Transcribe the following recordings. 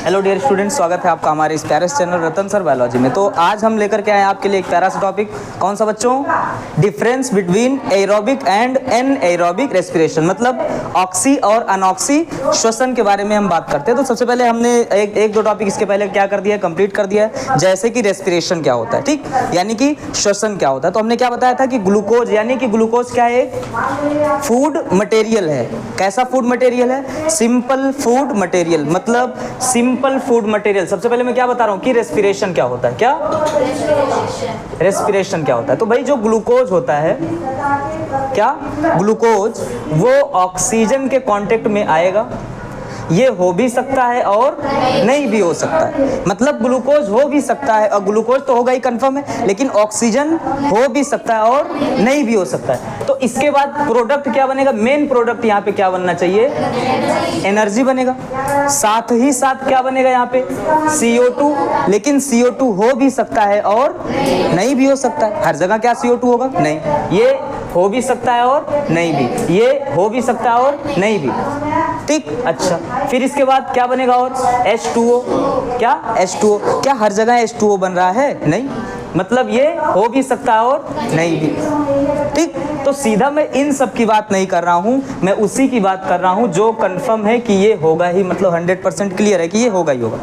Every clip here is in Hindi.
हेलो डियर स्टूडेंट्स, स्वागत है आपका हमारे इस प्यारे चैनल रतन सर बायोलॉजी में। तो आज हम लेकर के आए आपके लिए एक प्यारा सा टॉपिक। कौन सा बच्चों? Difference between aerobic and anaerobic respiration, मतलब ऑक्सी और अनऑक्सी श्वसन के बारे में हम बात करते हैं। तो सबसे पहले हमने एक दो टॉपिक इसके पहले क्या कर दिया है, कंप्लीट कर दिया है, जैसे कि रेस्पिरेशन क्या होता है, ठीक, यानी कि श्वसन क्या होता है। तो हमने क्या बताया था कि ग्लूकोज, यानी कि ग्लूकोज क्या है, फूड मटेरियल है। कैसा फूड मटेरियल है? सिंपल फूड मटेरियल, मतलब सिंपल फूड मटेरियल। सबसे पहले मैं क्या बता रहा हूँ कि रेस्पिरेशन क्या होता है। क्या रेस्पिरेशन क्या होता है? तो भाई जो ग्लूकोज होता है, क्या ग्लूकोज, वो ऑक्सीजन के कांटेक्ट में आएगा। ये हो भी सकता है और नहीं भी हो सकता है, मतलब ग्लूकोज हो भी सकता है, और ग्लूकोज तो होगा ही कंफर्म है, लेकिन ऑक्सीजन हो भी सकता है और नहीं भी हो सकता है। तो इसके बाद प्रोडक्ट क्या बनेगा? मेन प्रोडक्ट यहाँ पे क्या बनना चाहिए? एनर्जी बनेगा। साथ ही साथ क्या बनेगा यहाँ पे? CO2, लेकिन CO2 हो भी सकता है और नहीं भी हो सकता है। हर जगह क्या CO2 होगा? नहीं। ये हो भी सकता है और नहीं भी, ये हो भी सकता है और नहीं भी, ठीक। अच्छा, फिर इसके बाद क्या बनेगा? और H2O। क्या H2O? क्या हर जगह H2O बन रहा है? नहीं, मतलब ये हो भी सकता है और नहीं भी, ठीक। तो सीधा मैं इन सब की बात नहीं कर रहा हूँ, मैं उसी की बात कर रहा हूँ जो कंफर्म है कि ये होगा ही, मतलब 100% क्लियर है कि ये होगा ही होगा,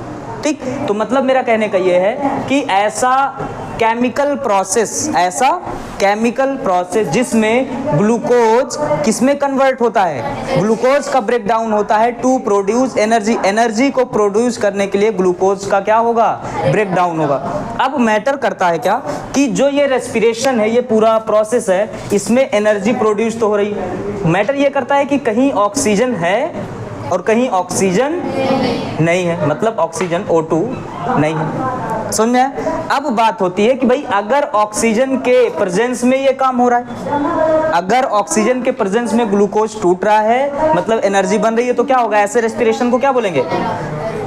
ठीक। तो मतलब मेरा कहने का ये है कि ऐसा केमिकल प्रोसेस जिसमें ग्लूकोज किसमें कन्वर्ट होता है? ग्लूकोज का ब्रेक डाउन होता है टू प्रोड्यूस एनर्जी। एनर्जी को प्रोड्यूस करने के लिए ग्लूकोज का क्या होगा? ब्रेक डाउन होगा। अब मैटर करता है क्या कि जो ये रेस्पिरेशन है, ये पूरा प्रोसेस है, इसमें एनर्जी प्रोड्यूस तो हो रही है। मैटर ये करता है कि कहीं ऑक्सीजन है और कहीं ऑक्सीजन नहीं है, मतलब ऑक्सीजन O2 नहीं है। समझ में आया? अब बात होती है कि भाई अगर ऑक्सीजन के प्रेजेंस में ये काम हो रहा है, अगर ऑक्सीजन के प्रेजेंस में ग्लूकोज टूट रहा है, मतलब एनर्जी बन रही है, तो क्या होगा? ऐसे रेस्पिरेशन को क्या बोलेंगे?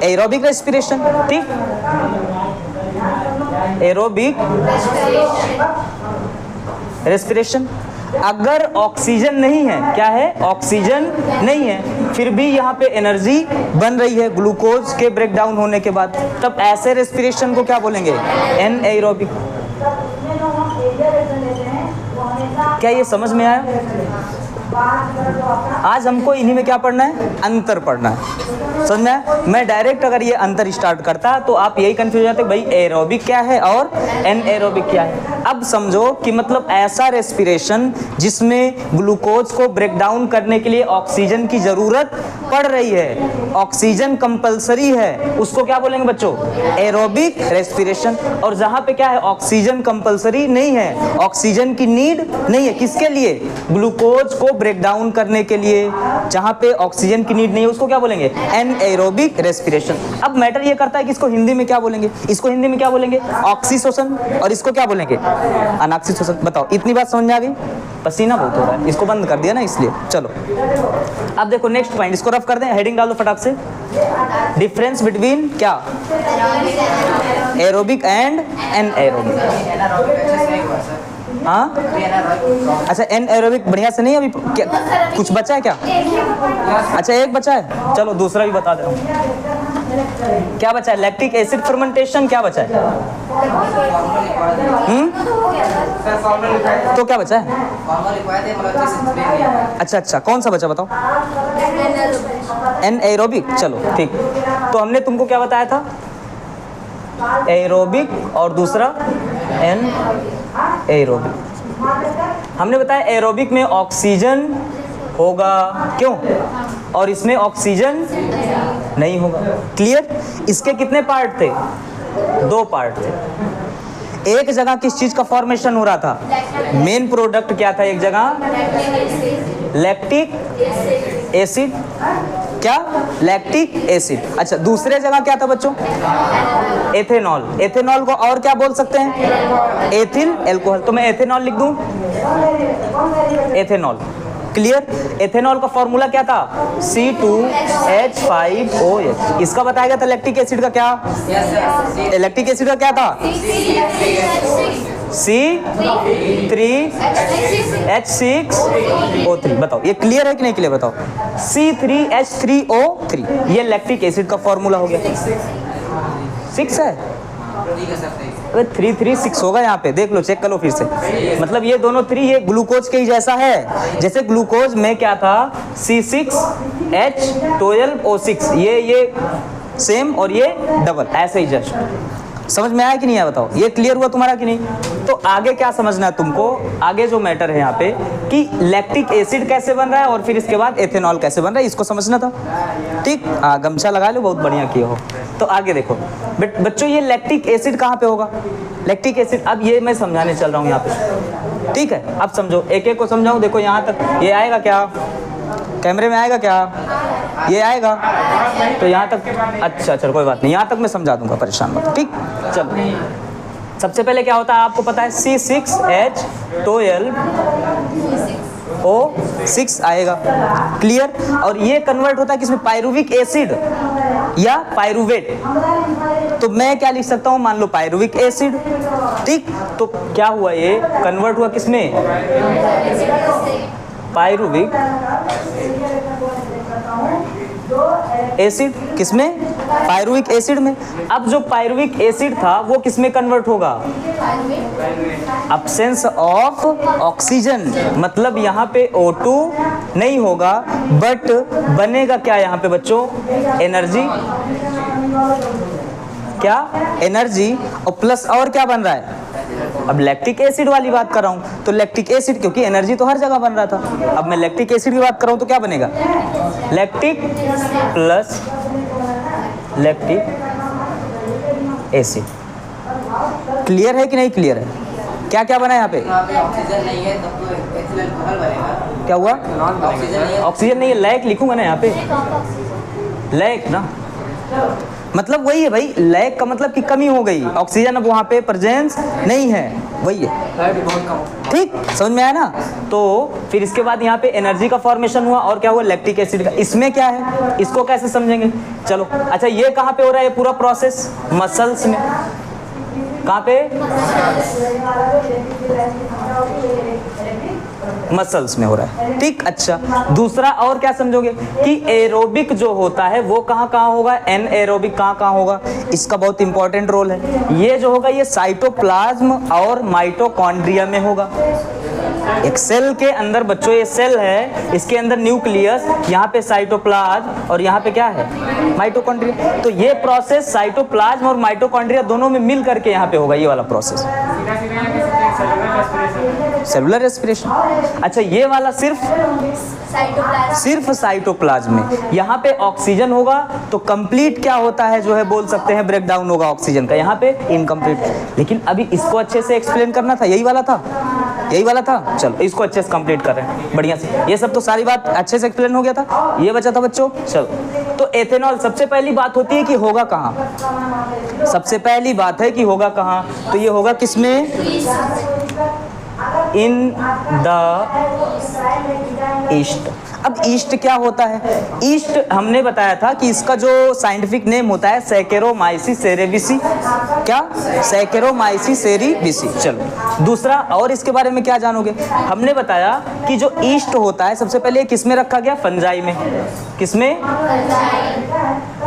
एरोबिक रेस्पिरेशन, ठीक। Aerobic respiration. अगर ऑक्सीजन नहीं है, क्या है? ऑक्सीजन नहीं है, फिर भी यहाँ पे एनर्जी बन रही है ग्लूकोज के ब्रेक डाउन होने के बाद, तब ऐसे रेस्पिरेशन को क्या बोलेंगे? एनएरोबिक। क्या ये समझ में आया? आज हमको इन्हीं में क्या पढ़ना है? अंतर पढ़ना है। समझ में आया? मैं डायरेक्ट अगर ये अंतर स्टार्ट करता तो आप यही कंफ्यूज जाते भाई एरोबिक क्या है और एनएरोबिक क्या है। अब समझो कि मतलब ऐसा रेस्पिरेशन जिसमें ग्लूकोज को ब्रेक डाउन करने के लिए ऑक्सीजन की जरूरत पड़ रही है, ऑक्सीजन कंपलसरी है, उसको क्या बोलेंगे बच्चों? Aerobic respiration. और जहां पे क्या है? ऑक्सीजन कंपलसरी नहीं है, ऑक्सीजन की नीड नहीं है, किसके लिए? ग्लूकोज को ब्रेक डाउन करने के लिए। जहां पे ऑक्सीजन की नीड नहीं है उसको क्या बोलेंगे? Anaerobic respiration. अब मैटर ये करता है कि इसको हिंदी में क्या बोलेंगे? इसको हिंदी में क्या बोलेंगे? ऑक्सीशोषण। और इसको क्या बोलेंगे? अनॉक्सीशोषण। बताओ, इतनी बात समझ में आ गई? पसीना बहुत हो रहा है, इसको बंद कर दिया ना इसलिए। चलो अब देखो नेक्स्ट पॉइंट, इसको रफ कर दें, हेडिंग डाल दो फटाक से। डिफरेंस बिटवीन क्या? Aerobic and anaerobic. हाँ, अच्छा, एनएरोबिक बढ़िया से नहीं, अभी क्या कुछ बचा है क्या? अच्छा, एक बचा है, चलो दूसरा भी बता दे रहा हूँ। क्या बचा है? Lactic acid fermentation. क्या बचा है? तो क्या बचा है? अच्छा, कौन सा बचा बताओ? एनएरोबिक। चलो ठीक। तो हमने तुमको क्या बताया था? एरोबिक और दूसरा एनएरोबिक। हमने बताया एरोबिक में ऑक्सीजन होगा, क्यों? और इसमें ऑक्सीजन नहीं होगा। क्लियर? इसके कितने पार्ट थे? 2 पार्ट थे। एक जगह किस चीज का फॉर्मेशन हो रहा था? मेन प्रोडक्ट क्या था? एक जगह लैक्टिक एसिड। क्या? Lactic acid. अच्छा, दूसरे जगह क्या था बच्चों? एथेनॉल। एथेनॉल को और क्या बोल सकते हैं? Ethyl alcohol. तो मैं एथेनॉल लिख दूं, एथेनॉल। क्लियर? एथेनॉल का फॉर्मूला क्या था? C2H5OH। इसका बताया गया था लैक्टिक एसिड का क्या? लैक्टिक एसिड का क्या था? C3H6O3। बताओ ये क्लियर है कि नहीं क्लियर? बताओ C3H3O3 ये लैक्टिक एसिड का फॉर्मूला हो गया। 6 है, अरे 336 होगा यहाँ पे, देख लो चेक कर लो फिर से। मतलब ये दोनों 3 ये ग्लूकोज के ही जैसा है। जैसे ग्लूकोज में क्या था C6H12O6, ये सेम और ये डबल, ऐसे ही जस्ट। समझ में आया कि नहीं आया? बताओ ये क्लियर हुआ तुम्हारा कि नहीं? तो आगे क्या समझना है तुमको? आगे जो मैटर है यहाँ पे कि लैक्टिक एसिड कैसे बन रहा है और फिर इसके बाद एथेनॉल कैसे बन रहा है, इसको समझना था। ठीक, हाँ गमछा लगा लो, बहुत बढ़िया किए हो। तो आगे देखो बच्चों, ये लैक्टिक एसिड कहाँ पे होगा? लैक्टिक एसिड, अब ये मैं समझाने चल रहा हूँ यहाँ पे, ठीक है? अब समझो, एक एक को समझाऊँ। देखो यहाँ तक ये आएगा क्या? कैमरे में आएगा क्या? ये आएगा तो यहाँ तक, अच्छा चलो कोई बात नहीं, यहाँ तक मैं समझा दूंगा, परेशान मत। ठीक, चलो सबसे पहले क्या होता है आपको पता है, C6H12O6 आएगा, क्लियर? और ये कन्वर्ट होता है किसमें? पायरुविक एसिड या पायरुवेट। तो मैं क्या लिख सकता हूँ, मान लो पायरुविक एसिड, ठीक? तो क्या हुआ, ये कन्वर्ट हुआ किसमें? पायरुविक एसिड, किसमें? पायरुविक एसिड में। अब जो पायरुविक एसिड था वो किसमें कन्वर्ट होगा? अब्सेंस ऑफ ऑक्सीजन, मतलब यहाँ पे O2 नहीं होगा, बट बनेगा क्या यहाँ पे बच्चों? एनर्जी। क्या? एनर्जी। और प्लस और क्या बन रहा है? अब लैक्टिक एसिड वाली बात कर रहा हूँ तो लैक्टिक एसिड, क्योंकि एनर्जी तो हर जगह बन रहा था। अब मैं लैक्टिक एसिड की बात कर रहा हूँ तो क्या बनेगा? Lactic plus lactic acid. Clear है कि नहीं क्लियर है? क्या क्या बना यहाँ पे? ऑक्सीजन नहीं है तब तो एथिल अल्कोहल बनेगा। क्या हुआ? ऑक्सीजन नहीं है, लैक लिखूंगा ना यहाँ पे, लैक ना, मतलब वही है भाई, लैक का मतलब कि कमी हो गई, ऑक्सीजन अब वहाँ पे प्रेजेंस नहीं है, वही है। ठीक, समझ में आया ना? तो फिर इसके बाद यहाँ पे एनर्जी का फॉर्मेशन हुआ और क्या हुआ? लैक्टिक एसिड का। इसमें क्या है, इसको कैसे समझेंगे? चलो अच्छा, ये कहाँ पे हो रहा है ये पूरा प्रोसेस? मसल्स में। कहाँ पे? मसल्स में हो रहा है। ठीक, अच्छा दूसरा और क्या समझोगे कि एरोबिक जो होता है वो कहाँ कहाँ होगा? एन एरोबिक कहाँ कहाँ होगा? इसका बहुत इंपॉर्टेंट रोल है। ये जो होगा ये साइटोप्लाज्म और माइटोकॉन्ड्रिया में होगा। एक सेल के अंदर बच्चों, ये सेल है, इसके अंदर न्यूक्लियस, यहाँ पे साइटोप्लाज्म और यहाँ पे क्या है? माइटोकॉन्ड्रिया। तो ये प्रोसेस साइटोप्लाज्म और माइटोकॉन्ड्रिया दोनों में मिल करके यहाँ पे होगा ये वाला प्रोसेस, सेलुलर रेस्पिरेशन। अच्छा ये वाला सिर्फ साइटोप्लाज्म में। यहाँ पे ऑक्सीजन होगा तो कंप्लीट क्या होता है जो है बोल सकते हैं ब्रेक डाउन होगा ऑक्सीजन का, यहाँ पे इनकम्प्लीट। लेकिन अभी इसको अच्छे से एक्सप्लेन करना था, यही वाला था, यही वाला था। चलो इसको अच्छे से कंप्लीट कर रहे हैं बढ़िया से। ये सब तो सारी बात अच्छे से एक्सप्लेन हो गया था, ये बचा था बच्चों। चलो तो एथेनॉल सबसे पहली बात होती है कि होगा कहाँ? सबसे पहली बात है कि होगा कहाँ? तो ये होगा किसमें? In the east. अब ईस्ट क्या होता है? ईस्ट हमने बताया था कि इसका जो साइंटिफिक नेम होता है सैकेरोमाइसिस सेरेविसी। क्या? Saccharomyces cerevisiae. चलो दूसरा और इसके बारे में क्या जानोगे? हमने बताया कि जो ईस्ट होता है सबसे पहले किसमें रखा गया? फंजाई में। किसमें?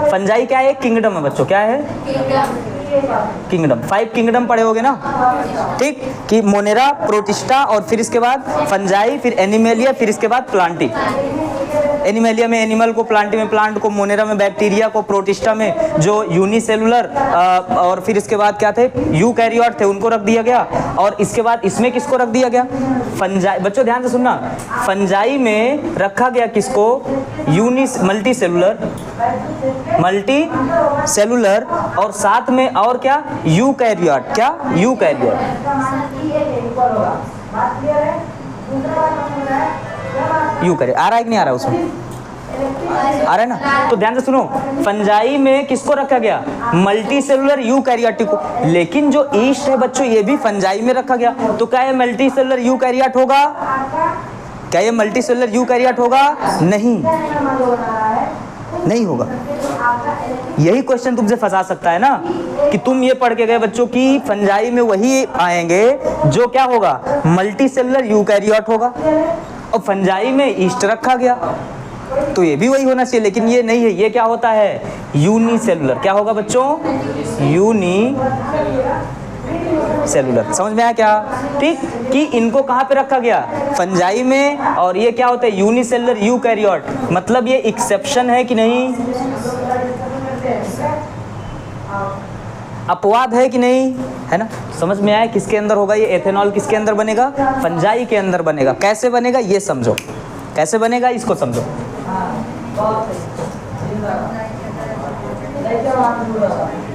फंजाई क्या है? किंगडम है बच्चों, क्या है? किंगडम। 5 किंगडम पढ़े होगे ना, ठीक? कि मोनेरा, प्रोटिस्टा और फिर इसके बाद फंजाई, फिर एनिमेलिया, फिर इसके बाद प्लांटी। एनिमेलिया में एनिमल को, प्लांटी में प्लांट को, मोनेरा में बैक्टीरिया को, प्रोटिस्टा में जो यूनिसेलुलर और फिर इसके बाद क्या थे? यूकैरियोट थे, उनको रख दिया गया। और इसके बाद इसमें किसको रख दिया गया? फंजाई। बच्चों ध्यान से सुनना, फंजाई में रखा गया किसको? मल्टी सेलुलर और साथ में और क्या? यूकैरियोट। क्या? यूकैरियोट। यूकैरियोट आ रहा है कि नहीं आ रहा है? उसमें आ रहा है ना? तो ध्यान से सुनो, फंजाई में किसको रखा गया? मल्टी सेलुलर यूकैरियोटिक को। लेकिन जो ईस्ट है बच्चों ये भी फंजाई में रखा गया, तो क्या ये मल्टी सेलुलर यूकैरियोट होगा? क्या ये मल्टी सेलुलर यूकैरियोट होगा? नहीं होगा। यही क्वेश्चन तुमसे फंसा सकता है ना। कि तुम ये पढ़ के गए बच्चों कि फंजाई में वही आएंगे जो क्या होगा, मल्टी सेलुलर यूकैरियोट होगा, और फंजाई में ईस्ट रखा गया तो ये भी वही होना चाहिए, लेकिन ये नहीं है। ये क्या होता है, यूनिसेलुलर। क्या होगा बच्चों, यूनिसेलुलर। समझ में आया क्या? ठीक, कि इनको कहाँ पे रखा गया, फंजाई में, और ये क्या होता है, यूनिसेलुलर यूकैरियोट। मतलब ये एक्सेप्शन है कि नहीं, अपवाद है कि नहीं, है ना? समझ में आया किसके अंदर होगा ये एथेनॉल, किसके अंदर बनेगा, फंजाई के अंदर बनेगा। कैसे बनेगा ये समझो, कैसे बनेगा इसको समझो।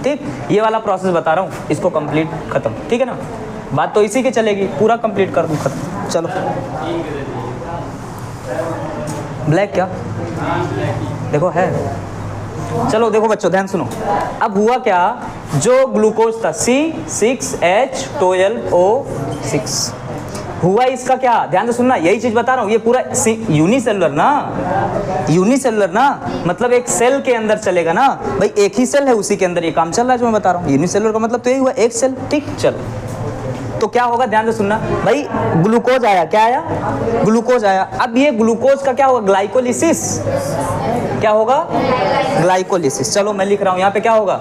ठीक, ये वाला प्रोसेस बता रहा हूँ, इसको कंप्लीट खत्म, ठीक है ना? बात तो इसी के चलेगी, पूरा कंप्लीट कर दूँ खत्म। चलो ब्लैक क्या देखो है, चलो देखो बच्चों ध्यान सुनो। अब हुआ क्या, जो ग्लूकोज था C6H12O6 हुआ, इसका क्या, ध्यान से सुनना, यही चीज बता रहा हूँ। ये पूरा यूनिसेलुलर ना, यूनिसेलुलर ना, मतलब एक सेल के अंदर चलेगा ना भाई, एक ही सेल है उसी के अंदर ये काम चल रहा है जो मैं बता रहा हूँ। यूनिसेलुलर का मतलब तो यही हुआ, एक सेल। ठीक, चलो तो क्या होगा, ध्यान से सुनना भाई। ग्लूकोज आया, क्या आया, ग्लूकोज आया। अब ये ग्लूकोज का क्या होगा, ग्लाइकोलिसिस। क्या होगा, ग्लाइकोलिसिस। चलो मैं लिख रहा हूँ यहाँ पे, क्या होगा,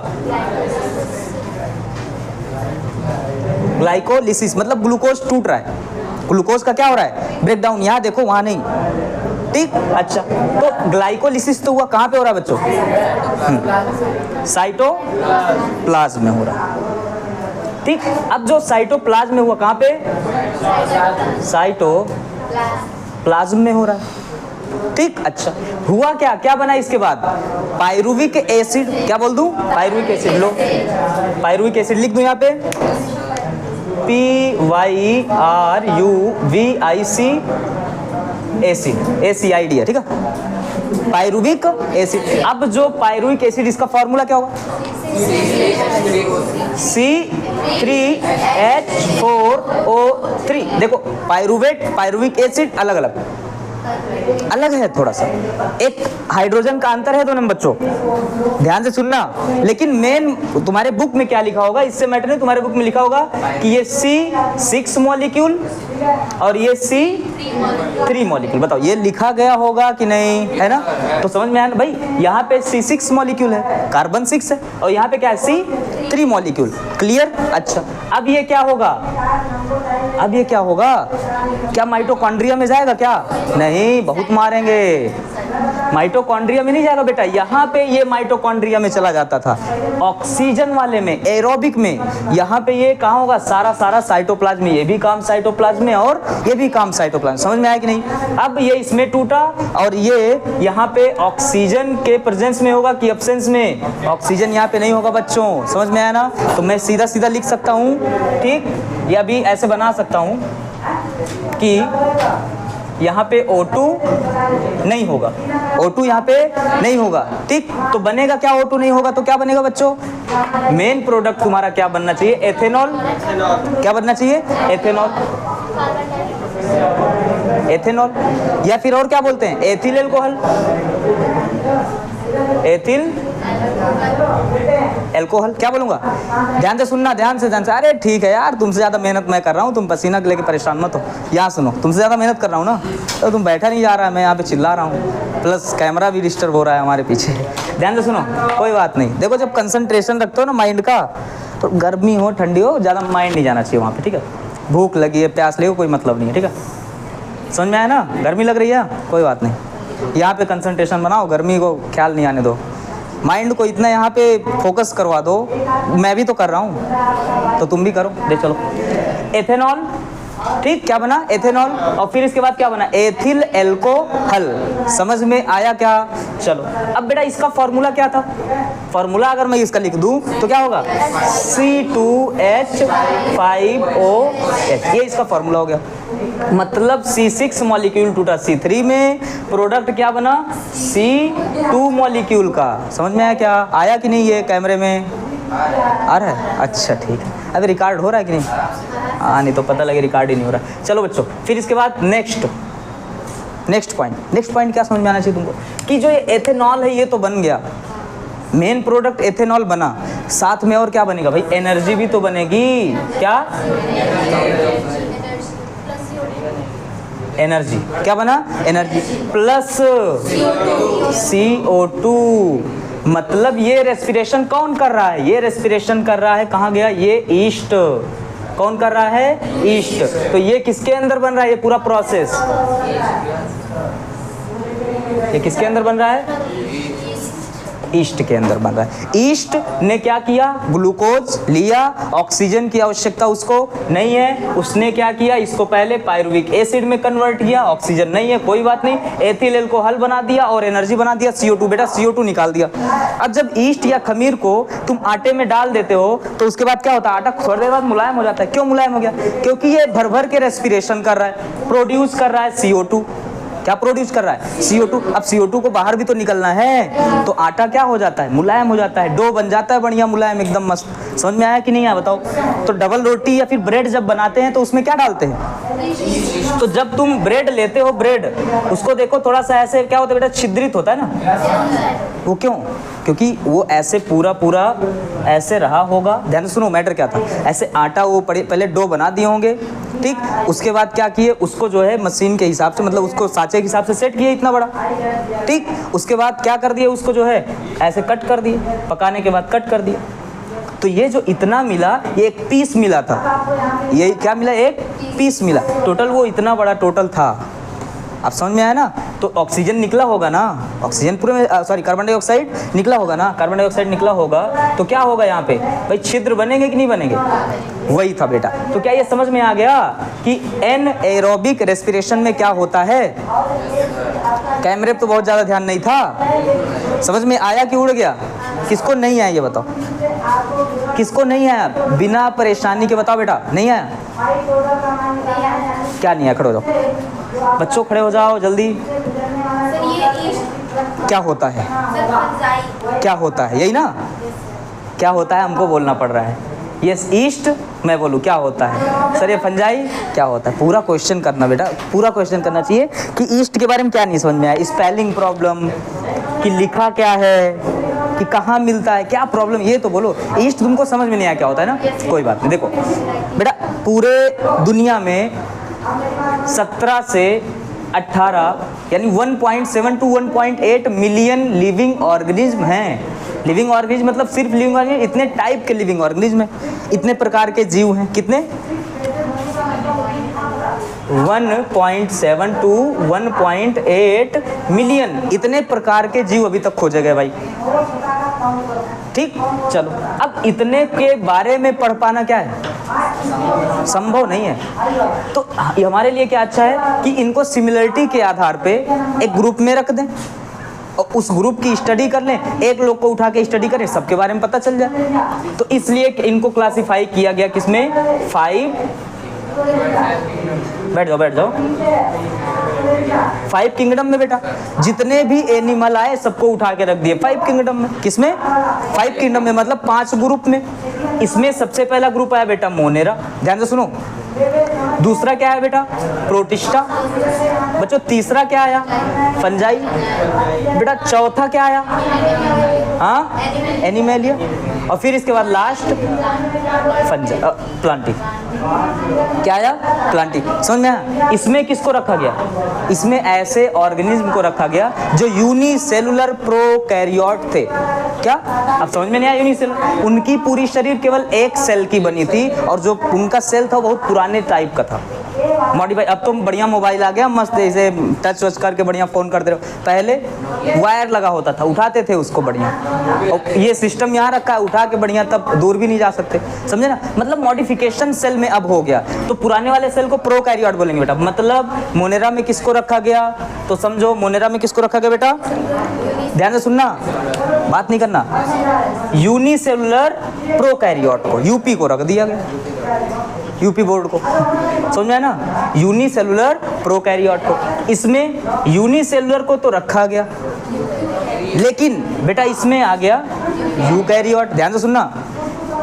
ग्लाइकोलिसिस, मतलब ग्लूकोज टूट रहा है, ग्लूकोज का क्या हो रहा है, ब्रेक डाउन। यहाँ देखो वहाँ नहीं, ठीक, अच्छा। तो ग्लाइकोलिसिस तो हुआ कहाँ पे हो रहा है बच्चों, साइटोप्लाज्म में हो रहा है। ठीक, अब जो साइटोप्लाज्म में हुआ कहाँ पे, साइटोप्लाज्म में हो रहा है। ठीक, अच्छा। हुआ क्या, क्या बना इसके बाद, पायरुविक एसिड। क्या बोल दूं, पायरुविक एसिड। लो पायरुविक एसिड लिख दूं यहाँ पे, PYRUVIC एसिड, ACID है, ठीक है, पायरुविक एसिड। अब जो पायरुविक एसिड, इसका फॉर्मूला क्या होगा, C3H4O3। देखो पायरुविक एसिड अलग अलग है, थोड़ा सा एक हाइड्रोजन का अंतर है दोनों में बच्चों, ध्यान से सुनना। लेकिन मेन तुम्हारे बुक में क्या लिखा होगा, इससे मैटर नहीं, तुम्हारे बुक में लिखा होगा कि ये C6 मॉलिक्यूल और ये C3 मॉलिक्यूल। बताओ ये लिखा गया होगा कि नहीं, है ना? तो समझ में आया ना भाई, यहाँ पे C6 मॉलिक्यूल है, कार्बन 6 है, और यहाँ पे क्या है, C3 मॉलिक्यूल। क्लियर? अच्छा, अब ये क्या होगा, अब ये क्या होगा, क्या माइटोकॉन्ड्रिया में जाएगा क्या, नहीं, बहुत मारेंगे, माइटोकॉन्ड्रिया में नहीं जाएगा बेटा, यहाँ पे ये माइटोकॉन्ड्रिया में चला जाता था, ऑक्सीजन वाले में, एरोबिक में। यहाँ पे ये कहाँ होगा, सारा साइटोप्लाज्म में, ये भी काम साइटोप्लाज्म में और ये भी काम साइटोप्लाज्म। समझ में आया कि नहीं? अब ये इसमें टूटा और ये यहाँ पे ऑक्सीजन के प्रेजेंस में होगा कि एब्सेंस में, ऑक्सीजन यहाँ पे नहीं होगा बच्चों। समझ में आया ना? तो मैं सीधा लिख सकता हूँ, ठीक, या भी ऐसे बना सकता हूँ कि यहाँ पे O2 नहीं होगा, O2 यहाँ पे नहीं होगा। ठीक, तो बनेगा क्या, O2 नहीं होगा तो क्या बनेगा बच्चों, मेन प्रोडक्ट तुम्हारा क्या बनना चाहिए, एथेनॉल। क्या बनना चाहिए, एथेनॉल, या फिर और क्या बोलते हैं, एथिल एल्कोहल, एथिल एल्कोहल। क्या बोलूंगा, ध्यान से सुनना, ध्यान से। अरे ठीक है यार, तुमसे ज्यादा मेहनत मैं कर रहा हूँ, तुम पसीना लेके परेशान मत हो। यहाँ सुनो, तुमसे ज्यादा मेहनत कर रहा हूँ ना, तो तुम बैठा नहीं जा रहा है, मैं यहाँ पे चिल्ला रहा हूँ, प्लस कैमरा भी डिस्टर्ब हो रहा है हमारे पीछे। ध्यान से सुनो, कोई बात नहीं। देखो जब कंसंट्रेशन रखते हो ना माइंड का, तो गर्मी हो ठंडी हो, ज़्यादा माइंड नहीं जाना चाहिए वहाँ पे, ठीक है? भूख लगी है, प्यास लगी हो, कोई मतलब नहीं है, ठीक है? समझ में आया ना? गर्मी लग रही है, कोई बात नहीं, यहाँ पे कंसंट्रेशन बनाओ, गर्मी को ख्याल नहीं आने दो, माइंड को इतना यहाँ पे फोकस करवा दो। मैं भी तो कर रहा हूँ, तो तुम भी करो। दे चलो, एथेनॉल, ठीक, क्या बना, एथेनॉल, और फिर इसके बाद क्या बना, एथिल एल्कोहल। समझ में आया क्या? चलो, अब बेटा इसका फॉर्मूला क्या था, फॉर्मूला अगर मैं इसका लिख दूं तो क्या होगा, C2H5OH, ये इसका फॉर्मूला हो गया। मतलब C6 मॉलिक्यूल टूटा C3 में, प्रोडक्ट क्या बना, C2 मॉलिक्यूल का। समझ में आया क्या? आया कि नहीं ये कैमरे में आ रहा है? अच्छा ठीक है, अभी रिकॉर्ड हो रहा है कि नहीं? नहीं तो पता लगे रिकॉर्ड ही नहीं हो रहा है। चलो बच्चों, फिर इसके बाद नेक्स्ट पॉइंट क्या समझ में आना चाहिए तुमको, कि जो ये एथेनॉल है ये तो बन गया, मेन प्रोडक्ट एथेनॉल बना, साथ में और क्या बनेगा भाई, एनर्जी भी तो बनेगी। क्या एनर्जी, क्या बना, एनर्जी प्लस CO2। मतलब ये रेस्पिरेशन कौन कर रहा है, ये रेस्पिरेशन कर रहा है, कहाँ गया ये, ईस्ट। कौन कर रहा है, ईस्ट। तो ये किसके अंदर बन रहा है, ये पूरा प्रोसेस ये किसके अंदर बन रहा है, ईस्ट के अंदर बन रहा है। ईस्ट ने क्या किया, ग्लूकोज लिया, ऑक्सीजन की आवश्यकता उसको नहीं है, उसने क्या किया, इसको पहले पायरुविक एसिड में कन्वर्ट किया, ऑक्सीजन नहीं है कोई बात नहीं, एथिल अल्कोहल बना दिया और एनर्जी बना दिया CO2। बेटा CO2 निकाल दिया। अब जब ईस्ट या खमीर को तुम आटे में डाल देते हो तो उसके बाद क्या होता है, आटा थोड़ी देर बाद मुलायम हो जाता है। क्यों मुलायम हो गया, क्योंकि ये भर भर के रेस्पिरेशन कर रहा है, प्रोड्यूस कर रहा है CO2। क्या प्रोड्यूस कर रहा है, CO2। अब CO2 को बाहर भी तो निकलना है, तो आटा क्या हो जाता है, मुलायम हो जाता है, डो बन जाता है बढ़िया मुलायम एकदम मस्त। समझ में आया कि नहीं आया बताओ। तो डबल रोटी या फिर ब्रेड जब बनाते हैं तो उसमें क्या डालते हैं, तो जब तुम ब्रेड लेते हो, ब्रेड उसको देखो थोड़ा सा ऐसे क्या होता है बेटा, छिद्रित होता है ना। वो क्यों, क्योंकि वो ऐसे पूरा पूरा ऐसे रहा होगा। ध्यान से सुनो मैटर क्या था, ऐसे आटा वो पहले डो बना दिए होंगे, ठीक। उसके बाद क्या किए, उसको जो है मशीन के हिसाब से, मतलब उसको सांचे के हिसाब से सेट किए इतना बड़ा, ठीक। उसके बाद क्या कर दिए, उसको जो है ऐसे कट कर दिए, पकाने के बाद कट कर दिए। तो ये जो इतना मिला, ये एक पीस मिला था, ये क्या मिला, एक पीस मिला। टोटल वो इतना बड़ा टोटल था। अब समझ में आया ना। तो ऑक्सीजन निकला होगा ना, ऑक्सीजन पूरे में, सॉरी कार्बन डाइऑक्साइड निकला होगा ना, कार्बन डाइऑक्साइड निकला होगा तो क्या होगा यहाँ पे भाई, छिद्र बनेंगे कि नहीं बनेंगे, वही था बेटा। तो क्या ये समझ में आ गया कि एनएरोबिक रेस्पिरेशन में क्या होता है। कैमरे पे तो बहुत ज़्यादा ध्यान नहीं था, समझ में आया कि उड़ गया, किसको नहीं आया ये बताओ, किसको नहीं आया, बिना परेशानी के बताओ बेटा, नहीं आया, क्या नहीं आया, खड़े हो जाओ बच्चों, खड़े हो जाओ जल्दी। क्या होता है, क्या होता है, यही ना, क्या होता है हमको बोलना पड़ रहा है। यस ईस्ट, मैं बोलूँ क्या होता है, सर ये फंजाई क्या होता है। पूरा क्वेश्चन करना बेटा, पूरा क्वेश्चन करना चाहिए कि ईस्ट के बारे में क्या नहीं समझ में आया, स्पेलिंग प्रॉब्लम कि लिखा क्या है, कि कहाँ मिलता है, क्या प्रॉब्लम, ये तो बोलो। ईस्ट तुमको समझ में नहीं आया क्या होता है ना, कोई बात नहीं। देखो बेटा, पूरे दुनिया में 17 से 18 यानी 1.7 to 1.8 मिलियन लिविंग ऑर्गेनिज्म हैं। लिविंग ऑर्गेनिज्म मतलब सिर्फ लिविंग ऑर्गेनिज्म, इतने टाइप के लिविंग ऑर्गेनिज्म हैं, इतने प्रकार के जीव हैं। कितने, 1.7 to 1.8 मिलियन, इतने प्रकार के जीव अभी तक खोजे गए भाई, ठीक। चलो अब इतने के बारे में पढ़ पाना क्या है, संभव नहीं है। तो ये हमारे लिए क्या अच्छा है कि इनको सिमिलरिटी के आधार पे एक ग्रुप में रख दें और उस ग्रुप की स्टडी कर लें, एक लोग को उठा के स्टडी करें, सबके बारे में पता चल जाए। तो इसलिए इनको क्लासिफाई किया गया किसमें, 5, बैठ जाओ 5 किंगडम में बेटा। जितने भी एनिमल आए सबको उठा के रख दिए 5 किंगडम में। किसमें, 5 किंगडम में, मतलब 5 ग्रुप में। इसमें सबसे पहला ग्रुप आया बेटा मोनेरा, ध्यान से सुनो। दूसरा क्या है बेटा, प्रोटिस्टा। बच्चों तीसरा क्या आया, फंजाई। बेटा चौथा क्या आया, हाँ एनिमेलिया। और फिर इसके बाद लास्ट प्लांटी। क्या आया, प्लांटी। समझ में आया। इसमें किसको रखा गया, इसमें ऐसे ऑर्गेनिज्म को रखा गया जो यूनिसेलुलर प्रोकैरियोट थे। क्या, अब समझ में नहीं आया, यूनिसेलुलर, उनकी पूरी शरीर केवल एक सेल की बनी थी और जो उनका सेल था बहुत पुराने टाइप का था, मॉडिफाई। अब तो बढ़िया मोबाइल आ गया मस्त, इसे टच वच करके बढ़िया फ़ोन करते रहो। पहले वायर लगा होता था, उठाते थे उसको बढ़िया, और ये सिस्टम यहाँ रखा है, उठा के बढ़िया, तब दूर भी नहीं जा सकते, समझे ना। मतलब मॉडिफिकेशन सेल में अब हो गया। तो पुराने वाले सेल को प्रोकैरियोट बोलेंगे बेटा। मतलब मोनेरा में किसको रखा गया, तो समझो मोनेरा में किसको रखा गया बेटा, ध्यान से सुनना, बात नहीं करना। यूनिसेलुलर प्रोकैरियोट को, यूपी को रख दिया गया, यूपी बोर्ड को, समझ में आया ना। यूनिसेलुलर प्रोकैरियोट को, इसमें यूनिसेलुलर को तो रखा गया, लेकिन बेटा इसमें आ गया यूकैरियोट। ध्यान से सुनना,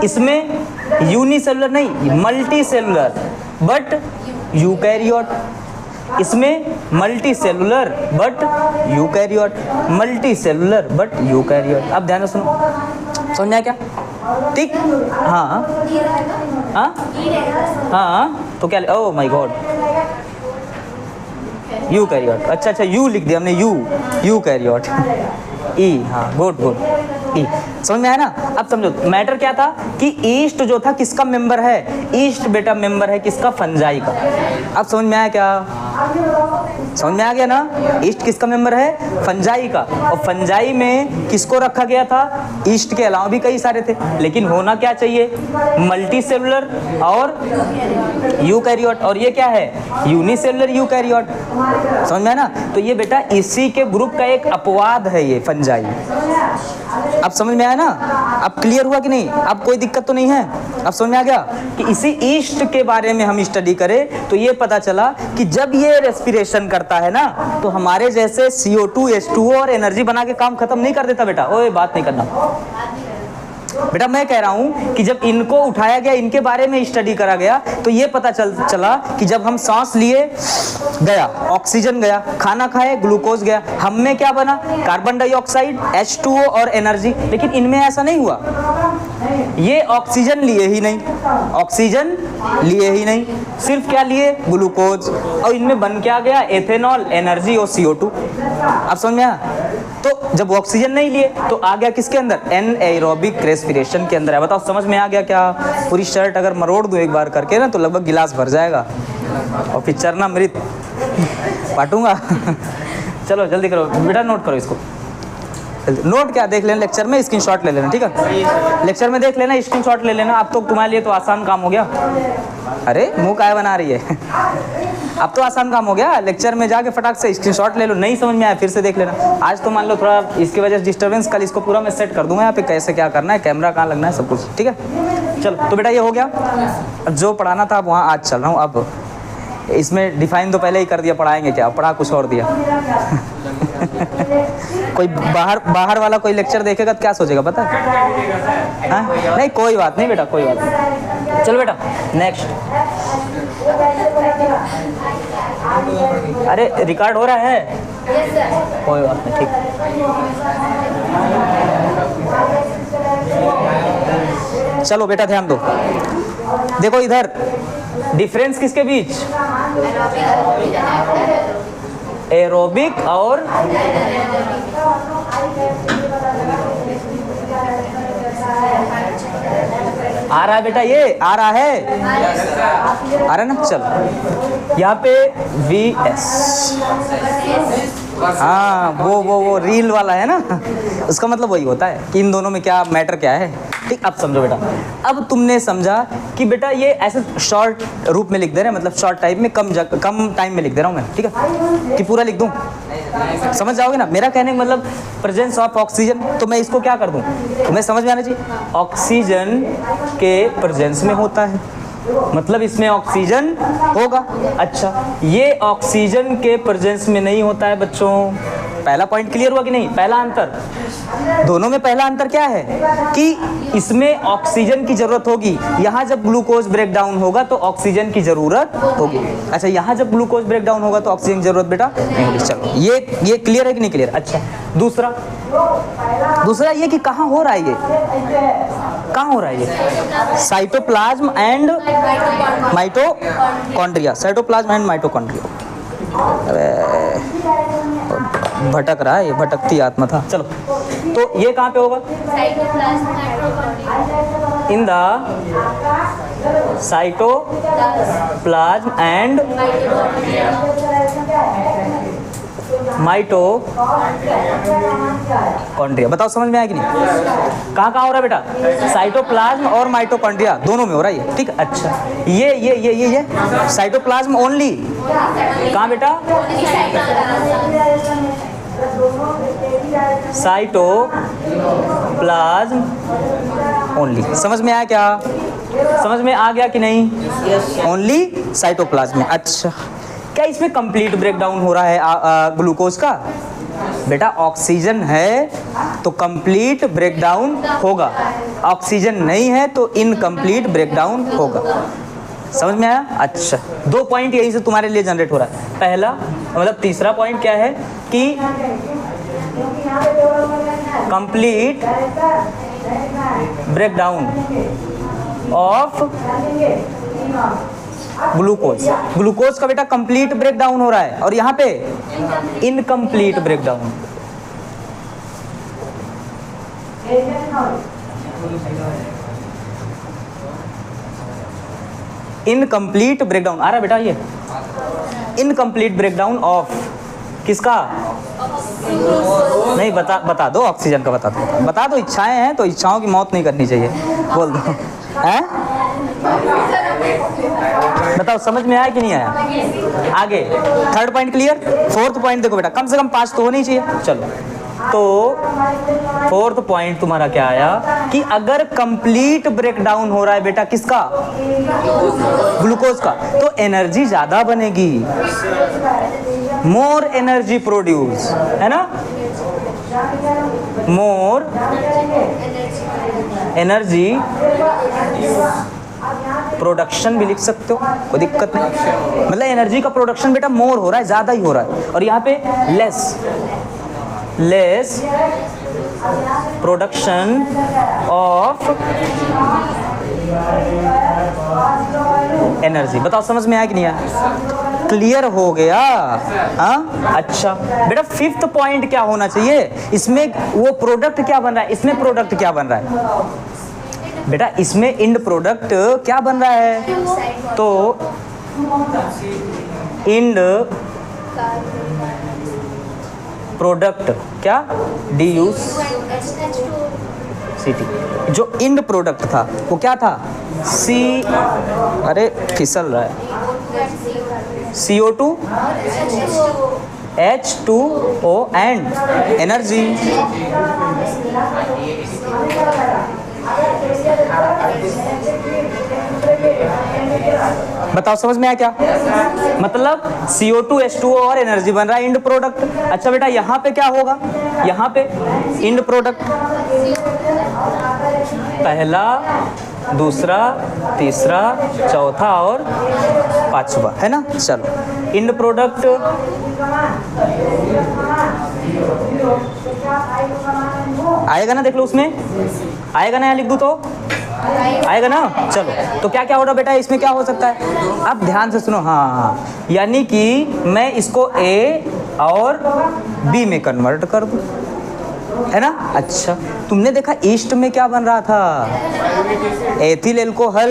इसमें यूनिसेलुलर नहीं, मल्टी सेलुलर बट यूकैरियोट। इसमें multi cellular but eukaryote, multi cellular but eukaryote. अब ध्यान से सुनो, समझ में आया क्या। ठीक। हाँ हाँ हाँ, तो क्या, ओह माय गॉड, यूकैरियोट, अच्छा यू लिख दिया हमने, यूकैरियोट, ई, हाँ गुड गुड, ई। समझ में आया ना? अब समझो मैटर क्या था कि ईस्ट जो था किसका मेंबर है, ईस्ट बेटा मेंबर है किसका, फंजाई का। अब समझ में आया क्या? समझ में आ गया ना? ईस्ट किसका मेंबर है, फंजाई का। और फंजाई में किसको रखा गया था, ईस्ट के अलावा भी कई सारे थे, लेकिन होना क्या चाहिए, मल्टी सेलुलर और यूकैरियोट। और ये क्या है, यूनिसेलुलर यूकैरियोट। समझ में आया ना? तो ये बेटा इसी के ग्रुप का एक अपवाद है ये फंजाई। अब समझ में आया ना? अब क्लियर हुआ कि नहीं? अब कोई दिक्कत तो नहीं है? अब समझ में आ गया कि इसी ईस्ट के बारे में हम स्टडी करें तो ये पता चला कि जब ये रेस्पिरेशन करता है ना तो हमारे जैसे CO2 H2O और एनर्जी बना के काम खत्म नहीं कर देता बेटा। ओए बात नहीं करना बेटा, मैं कह रहा हूं कि जब इनको उठाया गया, इनके बारे में स्टडी करा गया तो ये पता चला कि जब हम सांस लिए गया ऑक्सीजन गया, खाना खाए ग्लूकोज गया, हम में क्या बना, कार्बन डाइऑक्साइड, H2O और एनर्जी। लेकिन इनमें ऐसा नहीं हुआ, ये ऑक्सीजन लिए ही नहीं, ऑक्सीजन लिए ही नहीं, सिर्फ क्या लिए, ग्लूकोज। और इनमें बन क्या गया, एथेनॉल, एनर्जी और CO2। अब समझ में आया? तो जब ऑक्सीजन नहीं लिए तो आ गया किसके अंदर, एनएरोबिक रेस्पिरेशन के अंदर है। बताओ समझ में आ गया क्या? पूरी शर्ट अगर मरोड़ दूं एक बार करके ना तो लगभग गिलास भर जाएगा और फिर चरणामृत बांटूंगा। चलो जल्दी करो बेटा, नोट करो इसको। नोट क्या देख लेना, लेक्चर में स्क्रीनशॉट ले लेना, ठीक है? लेक्चर में देख लेना, स्क्रीनशॉट ले लेना। अब तो तुम्हारे लिए तो आसान काम हो गया। अरे मुंह काहे बना रही है? अब तो आसान काम हो गया, लेक्चर में जाके फटाक से स्क्रीनशॉट ले लो। नहीं समझ में आया फिर से देख लेना। आज तो मान लो थोड़ा इसकी वजह से डिस्टर्बेंस, कल इसको पूरा मैं सेट कर दूंगा यहाँ पे, कैसे क्या करना है, कैमरा कहाँ लगना है, सब कुछ, ठीक है? चलो तो बेटा ये हो गया। अब जो पढ़ाना था अब वहाँ आज चल रहा हूँ। अब इसमें डिफाइन तो पहले ही कर दिया, पढ़ाएंगे क्या, पढ़ा कुछ और दिया। कोई बाहर वाला कोई लेक्चर देखेगा तो क्या सोचेगा पता है? हाँ? नहीं कोई बात नहीं बेटा, कोई बात नहीं। चलो बेटा नेक्स्ट। अरे रिकॉर्ड हो रहा है? कोई बात नहीं, ठीक। चलो बेटा ध्यान दो, देखो इधर डिफरेंस किसके बीच, एरोबिक और आ रहा है बेटा, ये आ रहा है, आ रहा है ना? चलो यहाँ पे VS, हाँ वो रील वाला है ना, उसका मतलब वही होता है कि इन दोनों में क्या मैटर क्या है, ठीक। अब समझो बेटा, अब तुमने समझा कि बेटा ये ऐसे शॉर्ट रूप में लिख दे रहे हैं, मतलब शॉर्ट टाइप में, कम टाइम में लिख दे रहा हूँ मैं, ठीक है? कि पूरा लिख दूँ, समझ जाओगे ना? मेरा कहने का मतलब प्रेजेंस ऑफ ऑक्सीजन, तो मैं इसको क्या कर दूँ, तुम्हें समझ में आना चाहिए। ऑक्सीजन के प्रेजेंस में होता है, मतलब इसमें ऑक्सीजन होगा। अच्छा, ये ऑक्सीजन के प्रेजेंस में नहीं होता है बच्चों। पहला पॉइंट क्लियर हुआ कि नहीं? पहला अंतर, दोनों में पहला अंतर क्या है कि इसमें ऑक्सीजन की जरूरत होगी, यहाँ जब ग्लूकोज ब्रेक डाउन होगा तो ऑक्सीजन की जरूरत होगी। अच्छा, यहाँ जब ग्लूकोज ब्रेक डाउन होगा तो ऑक्सीजन की जरूरत बेटा नहीं होगी। चलो ये क्लियर है कि नहीं क्लियर? अच्छा, दूसरा ये कि कहाँ हो रहा है, ये कहाँ हो रहा है, ये cytoplasm and mitochondria, cytoplasm and mitochondria. भटक रहा है, ये भटकती आत्मा था। चलो तो ये कहाँ पे होगा, in the cytoplasm and mitochondria. बताओ समझ में आया कि नहीं? कहाँ हो रहा है बेटा? साइटोप्लाज्म और माइटोकॉन्ड्रिया दोनों में हो रहा है ये, ठीक। अच्छा, ये साइटोप्लाज्म ओनली कहाँ बेटा? Cytoplasm only. समझ में आया क्या? समझ में आ गया कि नहीं? ओनली साइटोप्लाज्म में। अच्छा, क्या इसमें कंप्लीट ब्रेकडाउन हो रहा है ग्लूकोज का? बेटा ऑक्सीजन है तो कंप्लीट ब्रेकडाउन होगा, ऑक्सीजन नहीं है तो इनकम्प्लीट ब्रेकडाउन होगा। समझ में आया? अच्छा, 2 पॉइंट यहीं से तुम्हारे लिए जनरेट हो रहा है। पहला मतलब तीसरा पॉइंट क्या है कि complete break down of glucose. Glucose का बेटा कंप्लीट ब्रेक डाउन हो रहा है और यहाँ पे incomplete breakdown. Incomplete breakdown आ रहा है बेटा, ये इनकम्प्लीट ब्रेकडाउन ऑफ किसका? नहीं बता दो, ऑक्सीजन का बता दो। इच्छाएं हैं तो इच्छाओं की मौत नहीं करनी चाहिए, बोल दो। हैं? बताओ समझ में आया कि नहीं आया? आगे third point clear. Fourth point देखो बेटा, कम से कम 5 तो होनी चाहिए। चलो, तो फोर्थ पॉइंट तुम्हारा क्या आया कि अगर कंप्लीट ब्रेकडाउन हो रहा है बेटा किसका? ग्लूकोज का, तो एनर्जी ज्यादा बनेगी, मोर एनर्जी प्रोड्यूस, है ना? मोर एनर्जी प्रोडक्शन भी लिख सकते हो, कोई दिक्कत नहीं। मतलब एनर्जी का प्रोडक्शन बेटा मोर हो रहा है, ज्यादा ही हो रहा है। और यहाँ पे लेस प्रोडक्शन ऑफ एनर्जी। बताओ समझ में आया कि नहीं आया? क्लियर हो गया? हाँ, अच्छा बेटा फिफ्थ पॉइंट क्या होना चाहिए इसमें? वो प्रोडक्ट क्या बन रहा है, इसमें प्रोडक्ट क्या बन रहा है बेटा? इसमें इंड प्रोडक्ट क्या बन रहा है? तो इंड प्रोडक्ट क्या? DuCT। जो इंड प्रोडक्ट था वो क्या था? अरे फिसल रहा है, CO2 H2O एंड एनर्जी। बताओ समझ में आया क्या? मतलब CO2 H2O और एनर्जी बन रहा है इंड प्रोडक्ट। अच्छा बेटा यहाँ पे क्या होगा? यहाँ पे इंड प्रोडक्ट पहला, दूसरा, तीसरा, चौथा और पांचवा, है ना? चलो, इंड प्रोडक्ट आएगा ना? देख लो उसमें आएगा ना? यहाँ लिख दूँ तो आएगा ना? चलो, तो क्या क्या हो रहा बेटा इसमें? क्या हो सकता है? अब ध्यान से सुनो। हाँ, यानी कि मैं इसको A और B में कन्वर्ट कर दूं, है ना? अच्छा, तुमने देखा ईस्ट में क्या बन रहा था? Ethyl alcohol.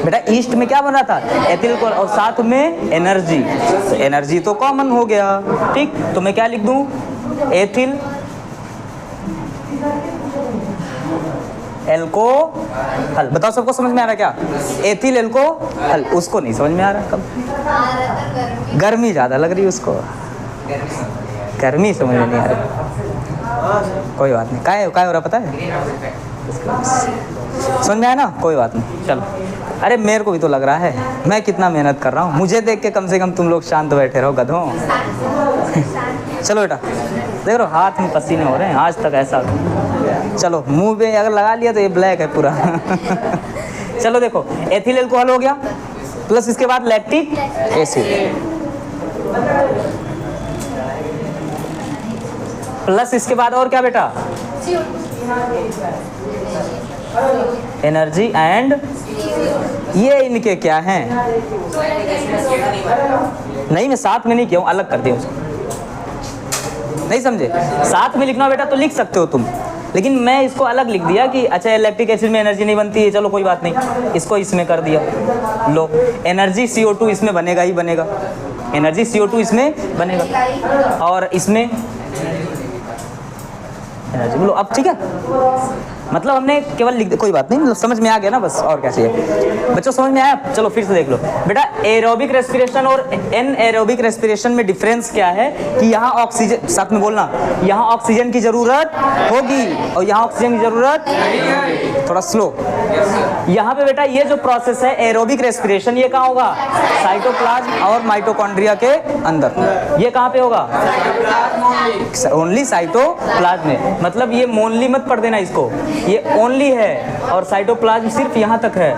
बेटा ईस्ट में क्या बन रहा था? एथिल एल्कोहल और साथ में एनर्जी। एनर्जी तो कॉमन हो गया, ठीक? तो मैं क्या लिख दूं? Ethyl alcohol. बताओ सबको समझ में आ रहा है क्या? Ethyl alcohol. उसको नहीं समझ में आ रहा, कब? गर्मी ज़्यादा लग रही है उसको, गर्मी समझ में नहीं आ रही। कोई बात नहीं, काय हो रहा पता है? समझ में आया ना? कोई बात नहीं, चलो। अरे मेरे को भी तो लग रहा है, मैं कितना मेहनत कर रहा हूँ, मुझे देख के कम से कम तुम लोग शांत बैठे रहो गधों। चलो बेटा, देख रहे हो हाथ में पसीने हो रहे हैं, आज तक ऐसा। चलो, मुंह पे अगर लगा लिया तो ये ब्लैक है पूरा। चलो देखो, एथिल एल्कोहल हो गया, प्लस इसके बाद लैक्टिक एसिड, प्लस इसके बाद और क्या बेटा? एनर्जी एंड ये इनके क्या हैं? नहीं, मैं साथ में नहीं किया हूँ, अलग कर दिया उसको। नहीं समझे? साथ में लिखना बेटा तो लिख सकते हो तुम, लेकिन मैं इसको अलग लिख दिया कि अच्छा लैक्टिक एसिड में एनर्जी नहीं बनती है, चलो कोई बात नहीं, इसको इसमें कर दिया। लो, एनर्जी CO2 इसमें बनेगा ही बनेगा, एनर्जी CO2 इसमें बनेगा और इसमें एनर्जी। बोलो अब ठीक है? मतलब हमने केवल लिख दिया, कोई बात नहीं, मतलब समझ में आ गया ना? बस और क्या चाहिए बच्चों? समझ में आया? चलो फिर से देख लो बेटा, एरोबिक रेस्पिरेशन और एनएरोबिक रेस्पिरेशन में डिफरेंस क्या है कि यहाँ ऑक्सीजन, साथ में बोलना, यहाँ ऑक्सीजन की जरूरत होगी और यहाँ ऑक्सीजन की जरूरत थोड़ा स्लो। यहाँ पे बेटा ये जो प्रोसेस है एरोबिक रेस्पिरेशन, ये कहाँ होगा? साइटोप्लाज्म और माइटोकॉन्ड्रिया के अंदर। ये कहाँ पे होगा? ओनली साइटोप्लाज्म में। मतलब ये मोनली मत पढ़ देना इसको, ये ओनली है और साइटोप्लाज्म सिर्फ यहाँ तक है,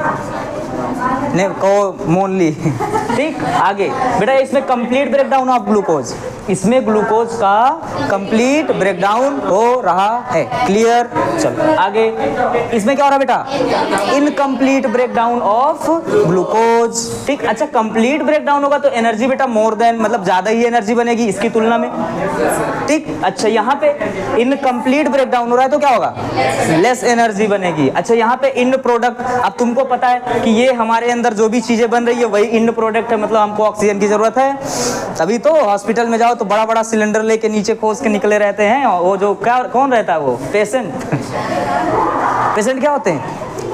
नहीं को मोनली। ठीक ठीक, आगे बेटा इसमें कंप्लीट ब्रेकडाउन ऑफ ग्लूकोज, इसमें ग्लूकोज का कंप्लीट ब्रेकडाउन हो रहा है। क्लियर? चलो आगे, इसमें क्या हो रहा है बेटा? Incomplete breakdown of glucose. ठीक, अच्छा कंप्लीट ब्रेकडाउन होगा तो एनर्जी बेटा मोर देन, मतलब ज्यादा ही एनर्जी बनेगी इसकी तुलना में। ठीक, अच्छा यहाँ पे इनकम्प्लीट ब्रेकडाउन हो रहा है तो क्या होगा? लेस एनर्जी बनेगी। अच्छा यहाँ पे इन प्रोडक्ट, अब तुमको पता है कि ये हमारे अंदर जो भी चीजें बन रही है वही इन प्रोडक्ट है, मतलब हमको ऑक्सीजन की जरूरत है। तभी तो हॉस्पिटल में जाओ तो बड़ा बड़ा सिलेंडर लेके नीचे खोस के निकले रहते हैं, वो जो क्या कौन रहता है वो पेशेंट। पेशेंट क्या होते हैं?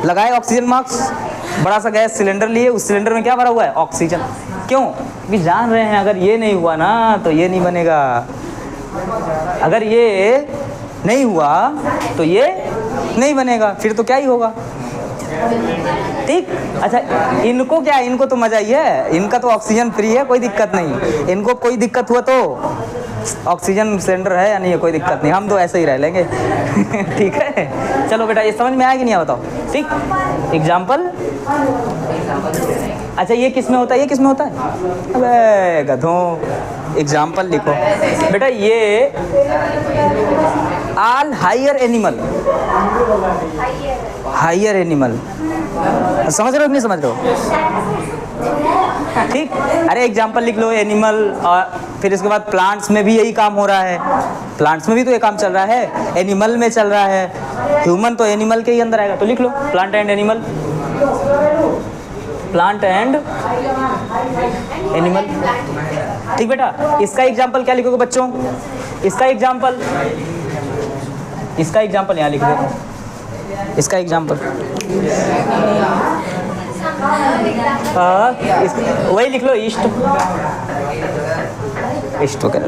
लगाए ऑक्सीजन मास्क, बड़ा सा गैस सिलेंडर लिए, उस सिलेंडर में क्या भरा हुआ है? ऑक्सीजन। क्यों? भी जान रहे हैं अगर ये नहीं हुआ ना तो ये नहीं बनेगा, अगर ये नहीं हुआ तो ये नहीं बनेगा, फिर तो क्या ही होगा। ठीक, अच्छा इनको क्या है? इनको तो मजा ही है, इनका तो ऑक्सीजन फ्री है, कोई दिक्कत नहीं। इनको कोई दिक्कत हुआ तो ऑक्सीजन सिलेंडर है या नहीं है कोई दिक्कत नहीं, हम तो ऐसे ही रह लेंगे। ठीक है, चलो बेटा ये समझ में आया कि नहीं आया बताओ। ठीक, एग्जाम्पल। अच्छा ये किस में होता है? ये किस में होता है? अबे गधों, एग्जाम्पल लिखो बेटा। ये all higher animal, higher animal, समझ रहे हो कि नहीं समझ रहे हो? ठीक, अरे एग्जाम्पल लिख लो एनिमल, और फिर इसके बाद प्लांट्स में भी यही काम हो रहा है, प्लांट्स में भी तो ये काम चल रहा है, एनिमल में चल रहा है, ह्यूमन तो एनिमल के ही अंदर आएगा, तो लिख लो plant and animal, plant and animal. ठीक बेटा, इसका एग्जाम्पल क्या लिखोगे बच्चों? इसका एग्जाम्पल, इसका एग्जाम्पल यहाँ लिख दो, इसका एग्जाम्पल वही लिख लो, ईस्ट, ईस्ट वगैरह।